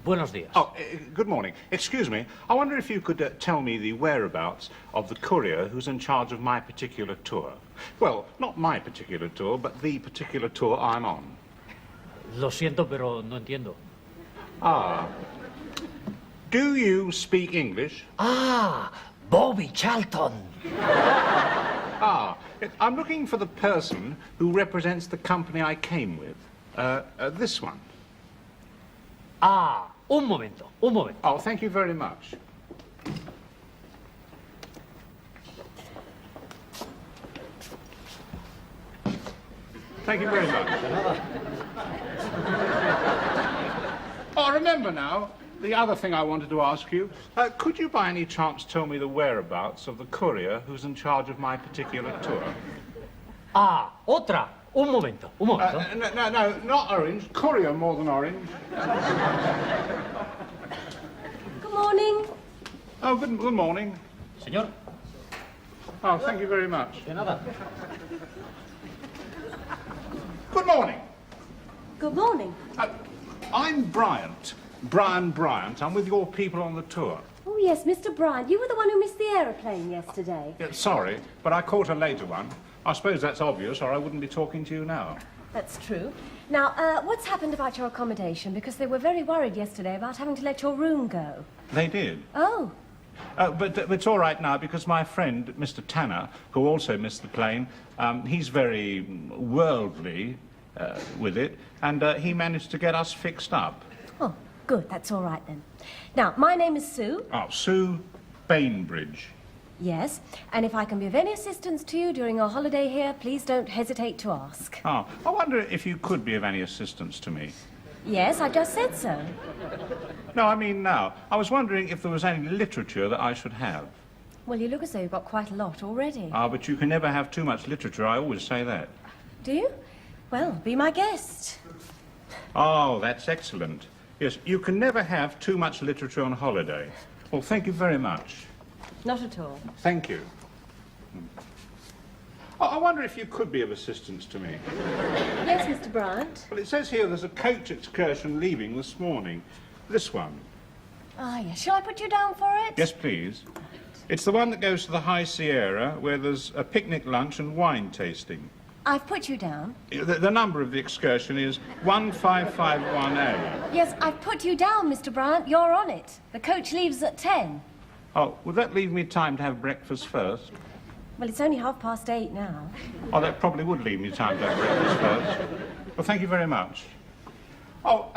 Buenos días. Oh, good morning. Excuse me. I wonder if you could tell me the whereabouts of the courier who's in charge of my particular tour. Well, not my particular tour, but the particular tour I'm on. Lo siento, pero no entiendo. Ah. Do you speak English? Ah, Bobby Charlton. Ah, I'm looking for the person who represents the company I came with. This one. Ah, un momento. Oh, thank you very much. Thank you very much. Oh, I remember now. The other thing I wanted to ask you, could you by any chance tell me the whereabouts of the courier who's in charge of my particular tour? Ah, otra. Un momento. No, not orange. Courier more than orange. Good morning. Oh, good morning. Señor. Oh, thank you very much. De nada. Good morning. Good morning. I'm Bryant. Brian Bryant. I'm with your people on the tour. Oh, yes, Mr. Bryant. You were the one who missed the aeroplane yesterday. Yeah, sorry, but I caught a later one. I suppose that's obvious, or I wouldn't be talking to you now. That's true. Now, what's happened about your accommodation? Because they were very worried yesterday about having to let your room go. They did. Oh. But it's all right now, because my friend, Mr. Tanner, who also missed the plane, he's very worldly with it, and he managed to get us fixed up. Oh, good. That's all right, then. Now, my name is Sue. Oh, Sue Bainbridge. Yes, and if I can be of any assistance to you during your holiday here, please don't hesitate to ask. Oh, I wonder if you could be of any assistance to me. Yes, I just said so. No, I mean now. I was wondering if there was any literature that I should have. Well, you look as though you've got quite a lot already. Ah, but you can never have too much literature. I always say that. Do you? Well, be my guest. Oh, that's excellent. Yes, you can never have too much literature on holiday. Well, thank you very much. Not at all. Thank you. Oh, I wonder if you could be of assistance to me. Yes, Mr. Bryant. Well, it says here there's a coach excursion leaving this morning. This one. Ah, yes. Shall I put you down for it? Yes, please. It's the one that goes to the High Sierra, where there's a picnic lunch and wine tasting. I've put you down. The number of the excursion is 1551A. Yes, I've put you down, Mr. Bryant. You're on it. The coach leaves at 10. Oh, would that leave me time to have breakfast first? Well, it's only 8:30 now. Oh, that probably would leave me time to have breakfast first. Well, thank you very much. Oh,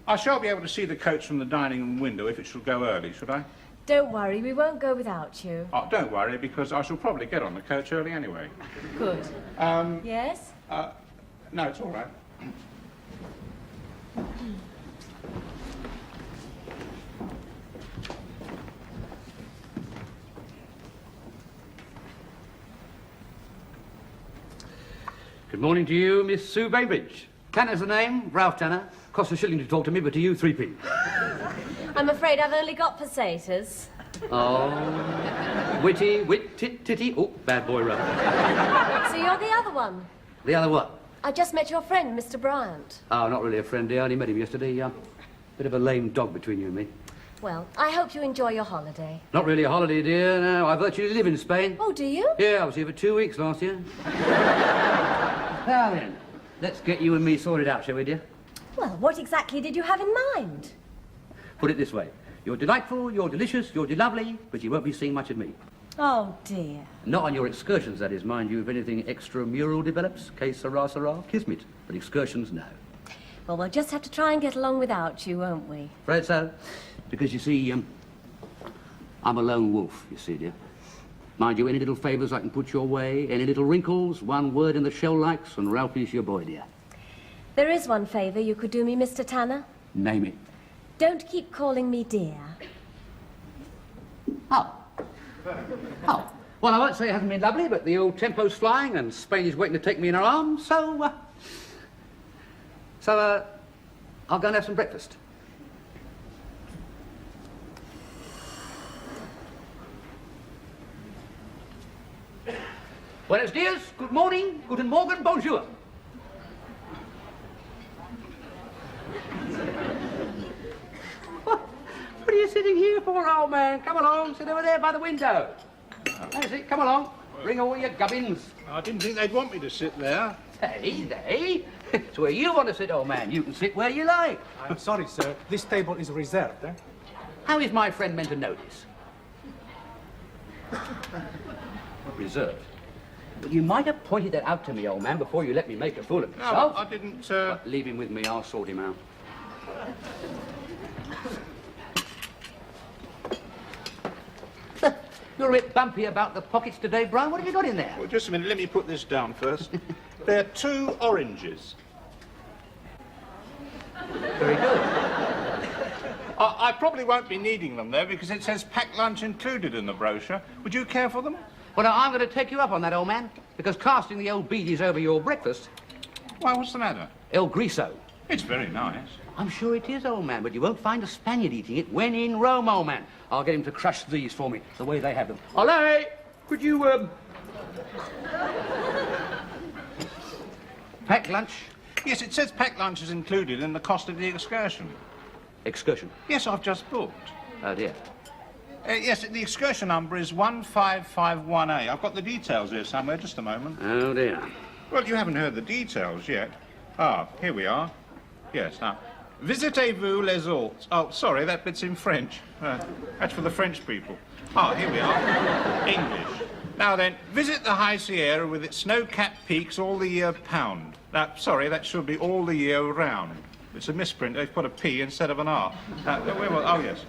I shall be able to see the coach from the dining room window if it shall go early, should I? Don't worry, we won't go without you. Oh, don't worry, because I shall probably get on the coach early anyway. Good. Yes? No, it's all right. Good morning to you, Miss Sue Bainbridge. Tanner's the name, Ralph Tanner. Costs a shilling to talk to me, but to you, 3p. I'm afraid I've only got pesetas. Oh, witty, titty. Oh, bad boy, Ralph. So you're the other one? The other what? I just met your friend, Mr. Bryant. Oh, not really a friend, dear. I only met him yesterday. Bit of a lame dog between you and me. Well, I hope you enjoy your holiday. Not really a holiday, dear. No, I virtually live in Spain. Oh, do you? Yeah, I was here for 2 weeks last year. Now then, let's get you and me sorted out, shall we, dear? Well, what exactly did you have in mind? Put it this way. You're delightful, you're delicious, you're lovely, but you won't be seeing much of me. Oh, dear. Not on your excursions, that is, mind you. If anything extramural develops, que sera, kismet. But excursions, no. Well, we'll just have to try and get along without you, won't we? Afraid so. Because, you see, I'm a lone wolf, you see, dear. Mind you, any little favours I can put your way, any little wrinkles, one word in the shell likes, and Ralphie's your boy, dear. There is one favour you could do me, Mr. Tanner. Name it. Don't keep calling me dear. Oh. Oh. Well, I won't say it hasn't been lovely, but the old tempo's flying and Spain is waiting to take me in her arms, so I'll go and have some breakfast. Buenos dias, good morning, guten Morgen, bonjour. beautiful, old man. Come along, sit over there by the window. That's it, come along. Bring all your gubbins. I didn't think they'd want me to sit there. Hey. It's where you want to sit, old man. You can sit where you like. I'm sorry, sir. This table is reserved, eh? How is my friend meant to know this? Reserved. But you might have pointed that out to me, old man, before you let me make a fool of myself. No, I didn't, But leave him with me, I'll sort him out. You're a bit bumpy about the pockets today, Brian. What have you got in there? Well, just a minute, let me put this down first. They're 2 oranges. Very good. I probably won't be needing them, though, because it says packed lunch included in the brochure. Would you care for them? Well, now, I'm going to take you up on that, old man, because casting the old beadies over your breakfast, Why, what's the matter? El Griso. It's very nice. I'm sure it is, old man, but you won't find a Spaniard eating it when in Rome, old man. I'll get him to crush these for me, the way they have them. Olé! Could you, pack lunch? Yes, it says packed lunch is included in the cost of the excursion. Excursion. Yes, I've just booked. Oh, dear. Yes, the excursion number is 1551A. I've got the details here somewhere, just a moment. Oh, dear. Well, you haven't heard the details yet. Ah, here we are. Yes, now, visitez-vous les autres. Oh, sorry, that bit's in French. That's for the French people. Ah, here we are. English. Now then, visit the High Sierra with its snow-capped peaks all the year pound. Now, sorry, that should be all the year round. It's a misprint. They've put a P instead of an R. Oh, yes.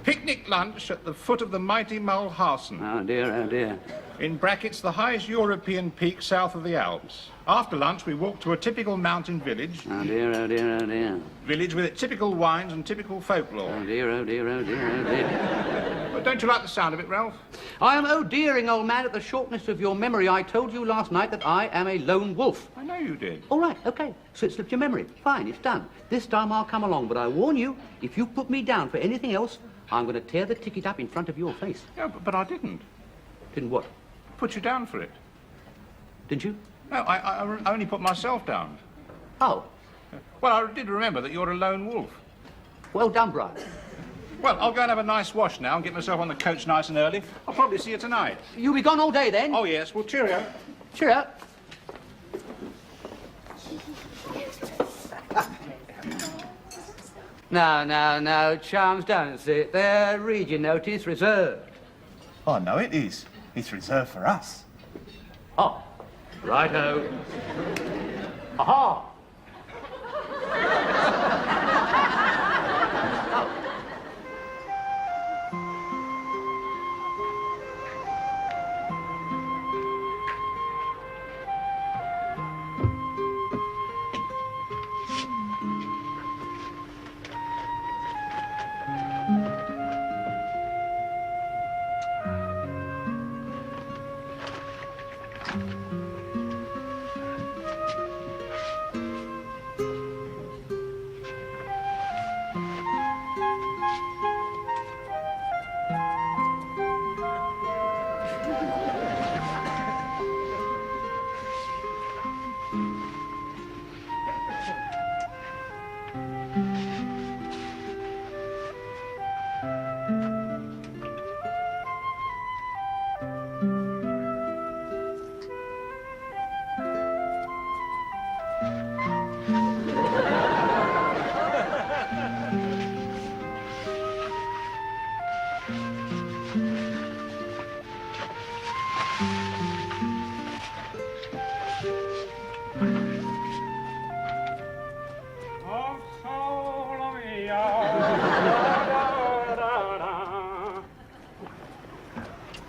Picnic lunch at the foot of the mighty Mulhausen. Oh, dear, oh, dear. In brackets, the highest European peak south of the Alps. After lunch, we walk to a typical mountain village. Oh, dear, oh, dear, oh, dear. Village with its typical wines and typical folklore. Oh, dear, oh, dear, oh, dear, oh, dear. But don't you like the sound of it, Ralph? I am oh-dearing, old man, at the shortness of your memory. I told you last night that I am a lone wolf. I know you did. All right, OK. So it slipped your memory. Fine, it's done. This time I'll come along, but I warn you, if you put me down for anything else, I'm going to tear the ticket up in front of your face. Yeah, but I didn't. Didn't what? Put you down for it. Didn't you? No, I only put myself down. Oh, Well, I did remember that you're a lone wolf. well done, Brian. Well, I'll go and have a nice wash now and get myself on the coach nice and early. I'll probably see you tonight. You'll be gone all day then? Oh, yes. Well, cheerio. Cheerio. No, Charms, don't sit there. Read your notice, reserved. Oh, no, it is. It's reserved for us. Oh, righto. Aha!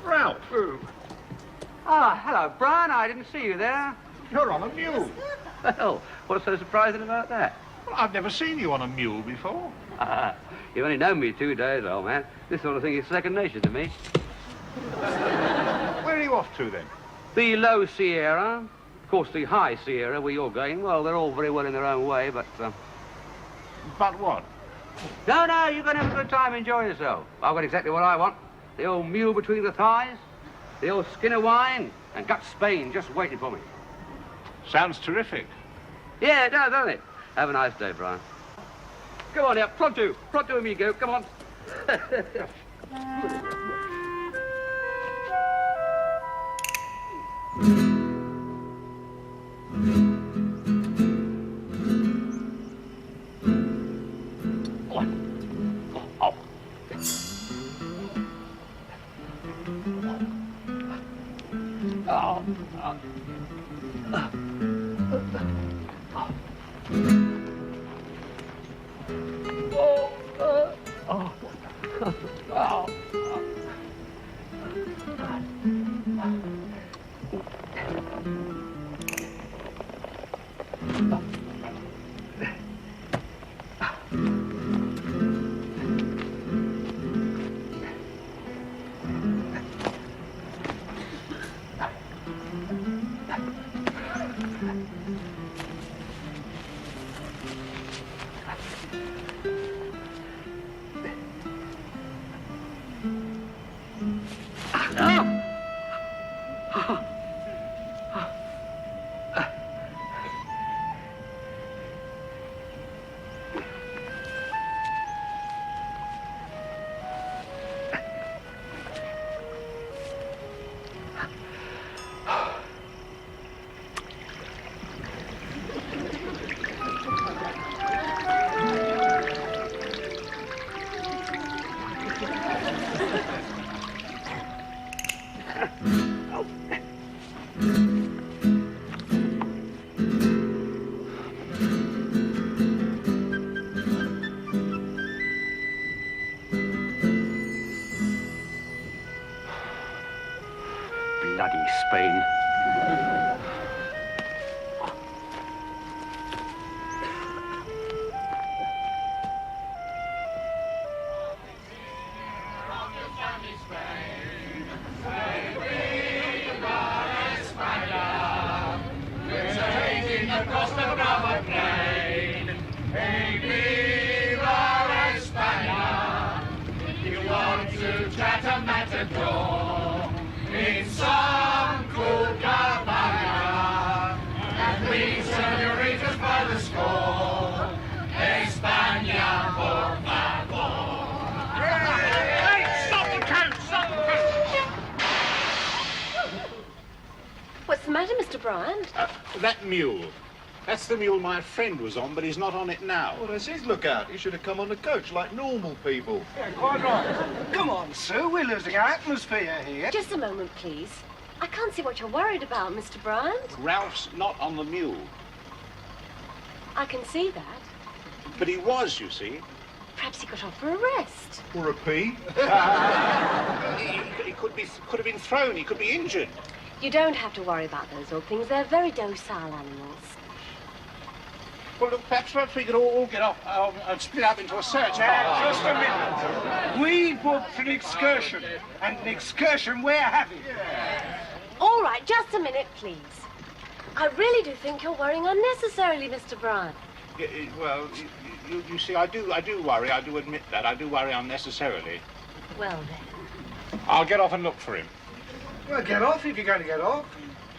Ralph, Ah, hello, Brian. I didn't see you there. you're on a mule. Well, what's so surprising about that? Well, I've never seen you on a mule before. You've only known me 2 days, old man. This sort of thing is second nature to me. Where are you off to, then? The low Sierra, of course, the high Sierra, where you're going, well, they're all very well in their own way, but... But what? No, you're going to have a good time, enjoy yourself. I've got exactly what I want. The old mule between the thighs, the old skin of wine, and gut Spain just waiting for me. Sounds terrific. Yeah, it does, doesn't it? Have a nice day, Brian. Come on now, pronto, amigo, come on. Bloody Spain. What's the matter, Mr. Bryant? That mule. That's the mule my friend was on, but he's not on it now. Well, that's his lookout. He should have come on the coach like normal people. Yeah, quite right. Come on, Sue, we're losing our atmosphere here. Just a moment, please. I can't see what you're worried about, Mr. Bryant. Ralph's not on the mule. I can see that. But he was, you see. Perhaps he got off for a rest. Or a pea. He could have been thrown. He could be injured. You don't have to worry about those old things. They're very docile animals. Well, look, perhaps we could all get off and split up into a search. Now, just a minute. We booked an excursion, and an excursion we're having. All right, just a minute, please. I really do think you're worrying unnecessarily, Mr. Bryant. Yeah, well, you see, I do worry. I do admit that. I do worry unnecessarily. Well, then. I'll get off and look for him. Well, get off if you're going to get off.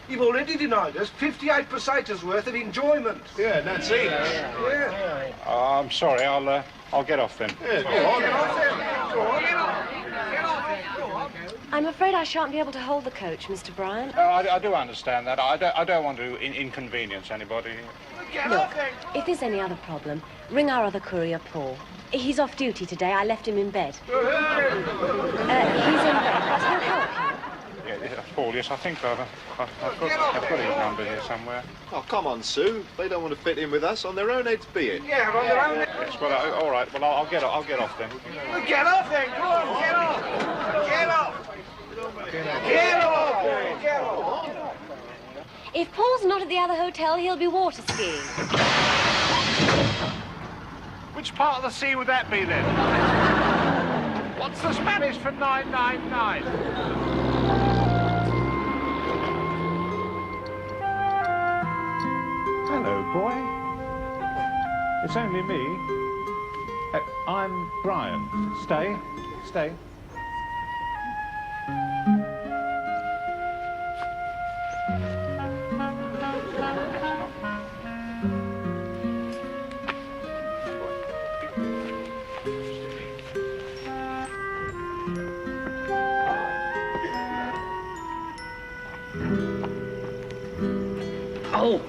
You've already denied us 58 pesetas worth of enjoyment. Yeah, that's it. Yeah. I'm sorry. I'll get off then. Yeah, go on. Get off then. Go on. Get off. Get off. Go on. I'm afraid I shan't be able to hold the coach, Mr. Bryant. I do understand that. I don't want to inconvenience anybody. Get Look, off then. if there's any other problem, ring our other courier, Paul. He's off duty today. I left him in bed. He's in bed, but he'll help you. Yeah, Paul, yes, I think I've got his number here somewhere. Oh, come on, Sue. They don't want to fit in with us. On their own heads be it. Yeah, on their own. Yes, well, all right. Well, I'll get off then. Well, get off then. Go on. Get off. Get off. Get off. Get off. If Paul's not at the other hotel, he'll be water skiing. Which part of the sea would that be then? What's the Spanish for 999? Hello, boy. It's only me. I'm Brian. Stay. Oh!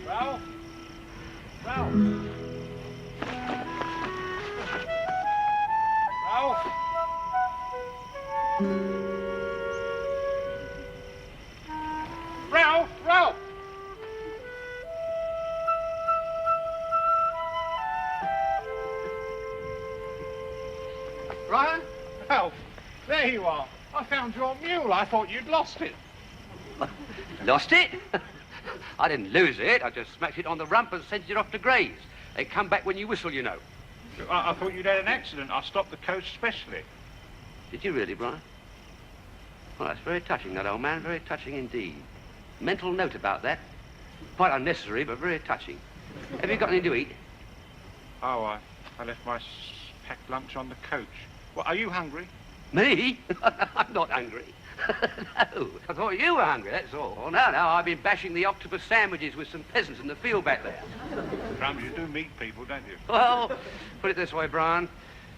Ralph? Ralph? Ralph? Ralph? Ralph? Brian? Ralph, there you are. I found your mule. I thought you'd lost it. Lost it? I didn't lose it. I just smacked it on the rump and sent it off to graze. They come back when you whistle, you know. I thought you'd had an accident. I stopped the coach specially. Did you really, Brian? Well, that's very touching, that old man. Very touching indeed. Mental note about that. Quite unnecessary, but very touching. Have you got anything to eat? Oh, I left my packed lunch on the coach. Well, are you hungry? Me? I'm not hungry. No, I thought you were hungry, that's all. No, I've been bashing the octopus sandwiches with some peasants in the field back there. Crumbs, you do meet people, don't you? Well, put it this way, Brian.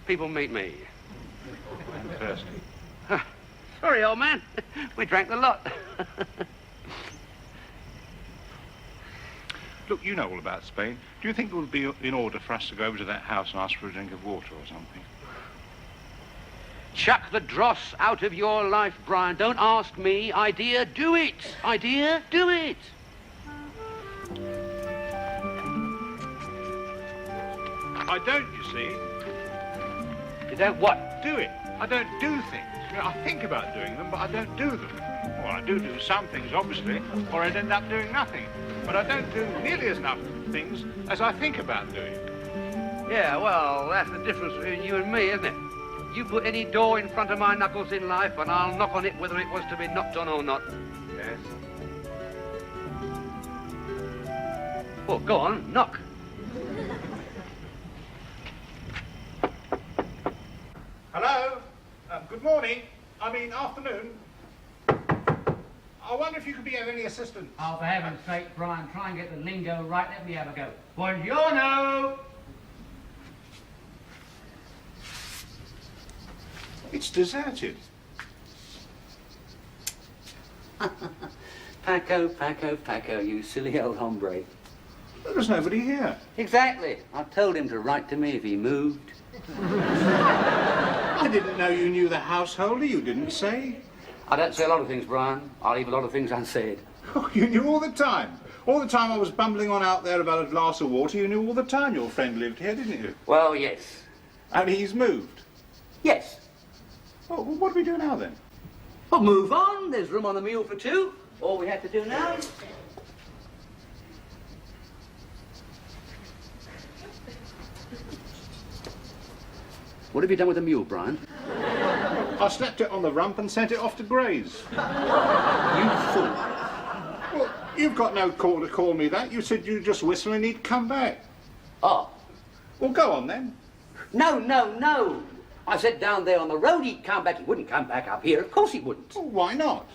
People meet me. I'm thirsty. Sorry, old man. We drank the lot. Look, you know all about Spain. Do you think it would be in order for us to go over to that house and ask for a drink of water or something? Chuck the dross out of your life, Brian. Don't ask me. Idea, do it. Idea, do it. I don't, you see. You don't what? Do it. I don't do things. You know, I think about doing them, but I don't do them. Well, I do some things, obviously, or I'd end up doing nothing. But I don't do nearly as enough things as I think about doing. Yeah, well, that's the difference between you and me, isn't it? You put any door in front of my knuckles in life, and I'll knock on it whether it was to be knocked on or not. Yes. Well, go on, knock. Hello? Good morning. I mean, afternoon. I wonder if you could be of any assistance. Oh, for heaven's sake, Brian, try and get the lingo right. Let me have a go. Buongiorno! It's deserted. Paco, you silly old hombre. There's nobody here. Exactly. I told him to write to me if he moved. I didn't know you knew the householder. You didn't say. I don't say a lot of things, Brian. I leave a lot of things unsaid. Oh, you knew all the time. All the time I was bumbling on out there about a glass of water, you knew all the time your friend lived here, didn't you? Well, yes. And he's moved. Yes. Well, what do we do now, then? Well, move on. There's room on the mule for two. All we have to do now is... What have you done with the mule, Brian? I slapped it on the rump and sent it off to graze. You fool. Well, you've got no call to call me that. You said you'd just whistle and he'd come back. Oh. Well, go on, then. No. I said down there on the road he'd come back. He wouldn't come back up here. Of course he wouldn't. Well, why not?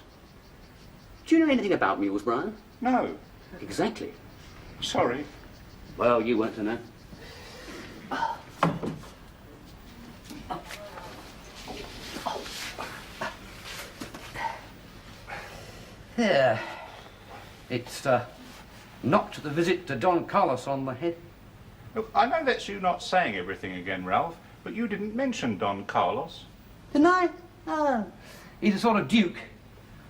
Do you know anything about mules, Brian? No. Exactly. Sorry. Well, you weren't to know. There. It's knocked the visit to Don Carlos on the head. Look, I know that's you not saying everything again, Ralph, but you didn't mention Don Carlos. Didn't I? Oh. He's a sort of duke.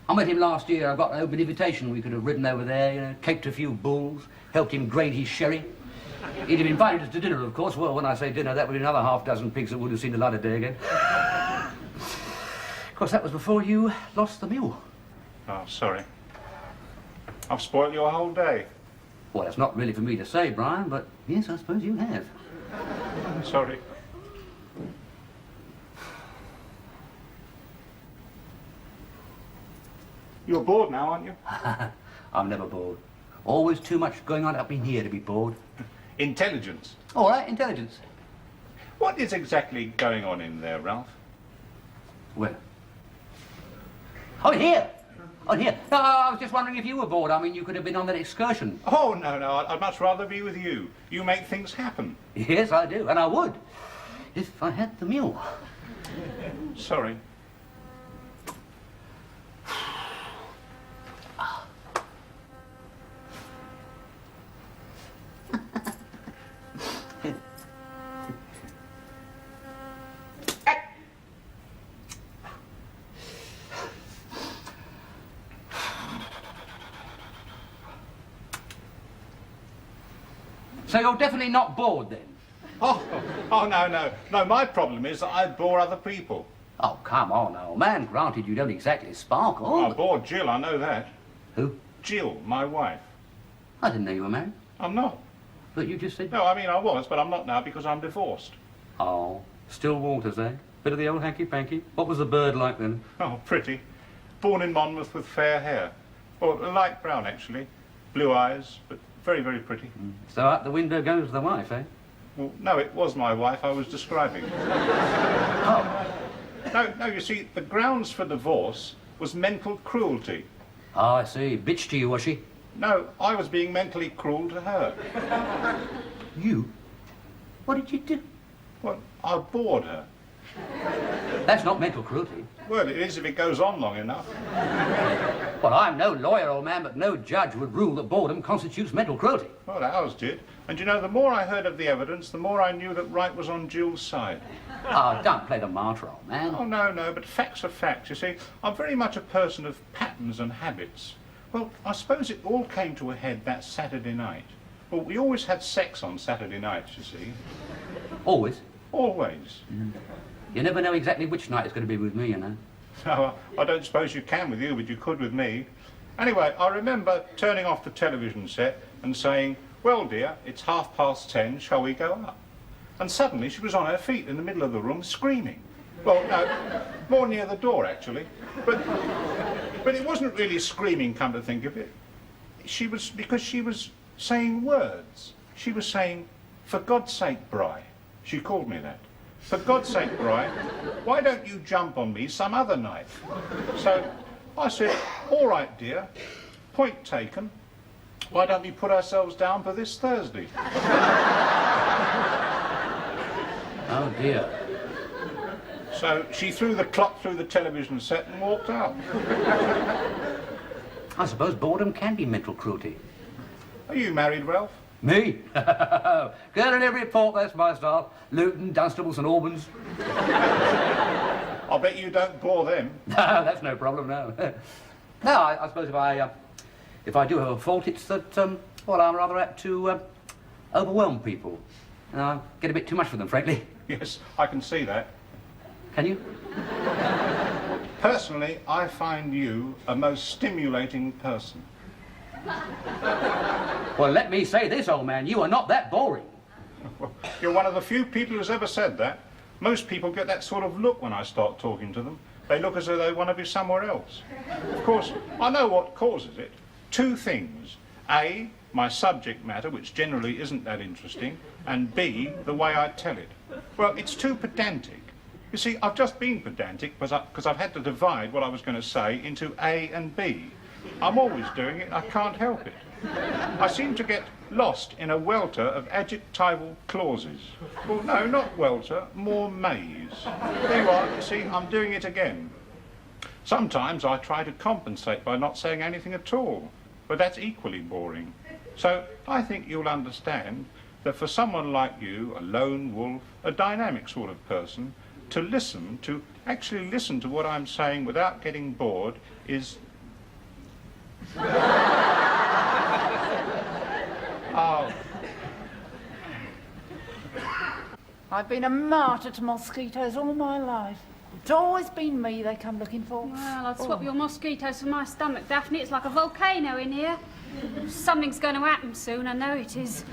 I met him last year. I got an open invitation. We could have ridden over there, you know, caked a few bulls, helped him grade his sherry. He'd have invited us to dinner, of course. Well, when I say dinner, that would be another half dozen pigs that would have seen the light of day again. Of course, that was before you lost the mule. Oh, sorry. I've spoiled your whole day. Well, that's not really for me to say, Brian, but yes, I suppose you have. Sorry. You're bored now, aren't you? I'm never bored. Always too much going on up in here to be bored. Intelligence. All right, intelligence. What is exactly going on in there, Ralph? Where? Oh, here! Oh, here. No, I was just wondering if you were bored. I mean, you could have been on that excursion. Oh, no, I'd much rather be with you. You make things happen. Yes, I do, and I would, if I had the mule. Sorry. So you're definitely not bored, then? Oh, no, my problem is that I bore other people. Oh, come on, old man. Granted, you don't exactly sparkle. I bore Jill, I know that. Who? Jill, my wife. I didn't know you were married. I'm not. But you just said... No, I mean I was, but I'm not now because I'm divorced. Oh, still waters, eh? Bit of the old hanky-panky. What was the bird like then? Oh, pretty. Born in Monmouth with fair hair. Well, light brown, actually. Blue eyes, but very, very pretty. So out the window goes the wife, eh? Well, no, it was my wife I was describing. Oh. No, you see, the grounds for divorce was mental cruelty. Oh, I see. Bitch to you, was she? No, I was being mentally cruel to her. You? What did you do? Well, I bored her. That's not mental cruelty. Well, it is if it goes on long enough. Well, I'm no lawyer, old man, but no judge would rule that boredom constitutes mental cruelty. Well, ours did. And you know, the more I heard of the evidence, the more I knew that right was on Jill's side. Oh, don't play the martyr, old man. Oh, no, but facts are facts, you see. I'm very much a person of patterns and habits. Well, I suppose it all came to a head that Saturday night. Well, we always had sex on Saturday nights, you see. Always? Always. You never know exactly which night it's going to be with me, you know. No, I don't suppose you can with you, but you could with me. Anyway, I remember turning off the television set and saying, well, dear, it's 10:30, shall we go up? And suddenly she was on her feet in the middle of the room screaming. Well, no, more near the door, actually. But it wasn't really screaming, come to think of it. Because she was saying words. She was saying, for God's sake, Bry. She called me that. For God's sake, Bry, why don't you jump on me some other night? So I said, all right, dear, point taken. Why don't we put ourselves down for this Thursday? Oh, dear. So she threw the clock through the television set and walked out. I suppose boredom can be mental cruelty. Are you married, Ralph? Me? Girl in every port, that's my style. Luton, Dunstables and Albans. I'll bet you don't bore them. No, that's no problem, no. No, I suppose if I do have a fault, it's that, well, I'm rather apt to overwhelm people. And I get a bit too much for them, frankly. Yes, I can see that. Can you? Personally, I find you a most stimulating person. Well, let me say this, old man, you are not that boring. Well, you're one of the few people who's ever said that. Most people get that sort of look when I start talking to them. They look as though they want to be somewhere else. Of course, I know what causes it. Two things. A, my subject matter, which generally isn't that interesting, and B, the way I tell it. Well, it's too pedantic. You see, I've just been pedantic because I've had to divide what I was going to say into A and B. I'm always doing it, I can't help it. I seem to get lost in a welter of adjectival clauses. Well, no, not welter, more maze. There you are, you see, I'm doing it again. Sometimes I try to compensate by not saying anything at all, but that's equally boring. So I think you'll understand that for someone like you, a lone wolf, a dynamic sort of person, to actually listen to what I'm saying without getting bored is... Oh. I've been a martyr to mosquitoes all my life. It's always been me they come looking for. Well, I'd swap your mosquitoes for my stomach, Daphne. It's like a volcano in here. Something's going to happen soon, I know it is.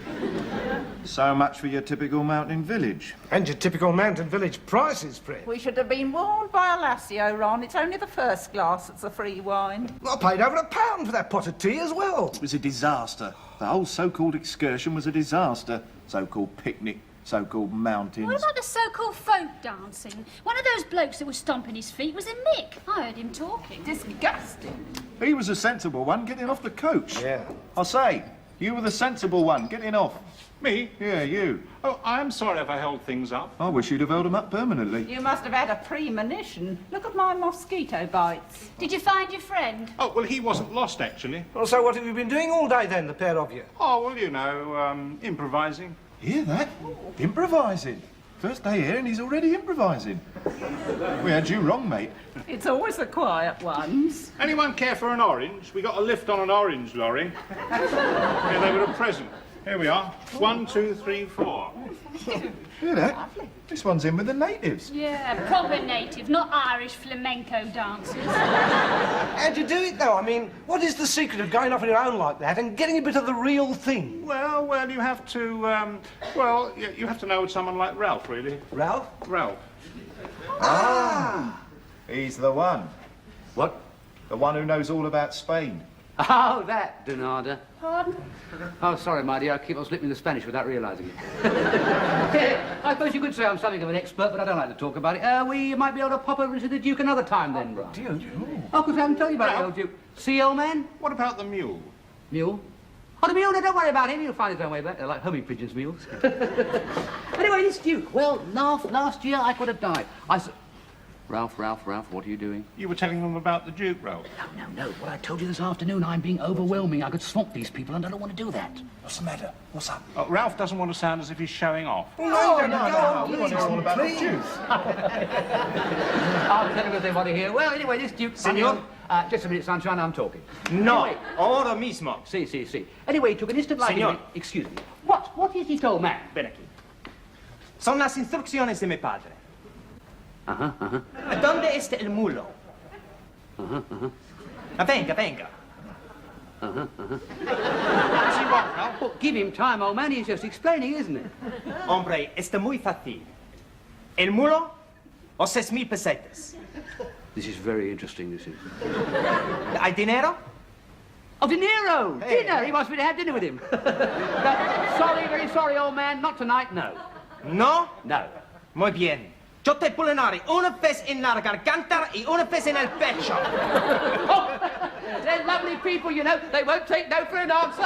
So much for your typical mountain village. And your typical mountain village prices, Fred. We should have been warned by a lassie, Ron. It's only the first glass that's a free wine. I paid over £1 for that pot of tea as well. It was a disaster. The whole so-called excursion was a disaster. So-called picnic, so-called mountains. What about the so-called folk dancing? One of those blokes that was stomping his feet was a Mick. I heard him talking. Disgusting. He was a sensible one getting off the coach. Yeah. I say, you were the sensible one getting off. Me? Yeah, you. Oh, I'm sorry if I held things up. I wish you'd have held him up permanently. You must have had a premonition. Look at my mosquito bites. Did you find your friend? Oh, well, he wasn't lost, actually. Well, so what have you been doing all day then, the pair of you? Oh, well, you know, improvising. Hear that? Improvising. First day here and he's already improvising. We had you wrong, mate. It's always the quiet ones. Anyone care for an orange? We got a lift on an orange lorry. Yeah, they were a present. Here we are. 1, 2, 3, 4. Hear that? This one's in with the natives. Yeah, proper native, not Irish flamenco dancers. How'd you do it, though? I mean, what is the secret of going off on your own like that and getting a bit of the real thing? Well, you have to, you have to know someone like Ralph, really. Ralph? Ralph. Ah! He's the one. What? The one who knows all about Spain. Oh, that, Donada. Pardon? Oh, sorry, my dear. I keep on slipping the Spanish without realising it. I suppose you could say I'm something of an expert, but I don't like to talk about it. We might be able to pop over to the Duke another time, then, Brian. Duke? Oh, because I haven't told you about the old Duke. See, old man? What about the mule? Mule? Oh, the mule, no, don't worry about him. He'll find his own way back. They're like homing pigeons, mules. Anyway, this Duke. Well, last year I could have died. Ralph, what are you doing? You were telling them about the Duke, Ralph. No. What I told you this afternoon, I'm being overwhelming. I could swamp these people, and I don't want to do that. What's the matter? What's up? Oh, Ralph doesn't want to sound as if he's showing off. No. We want to know all about the Duke. I'll tell you what they want to hear. Well, anyway, this Duke... Senor? Just a minute, Sunshine, I'm talking. No, Anyway, ahora mismo. see. Anyway, he took an instant liking... Senor. Excuse me. What is it, old man? Ven aquí. Son las instrucciones de mi padre. ¿Dónde está el mulo? Venga. Well, give him time, old man. He's just explaining, isn't it? Hombre, está muy fácil. El mulo o 6,000 pesetas. This is very interesting, this is. ¿Hay dinero? Oh, De Niro! Hey. Dinner! He wants me to have dinner with him. No, sorry, very sorry, old man. Not tonight, no. No? No. Muy bien. Yo te pulinari una vez en la garganta y una vez en el pecho. Oh, they're lovely people, you know. They won't take no for an answer.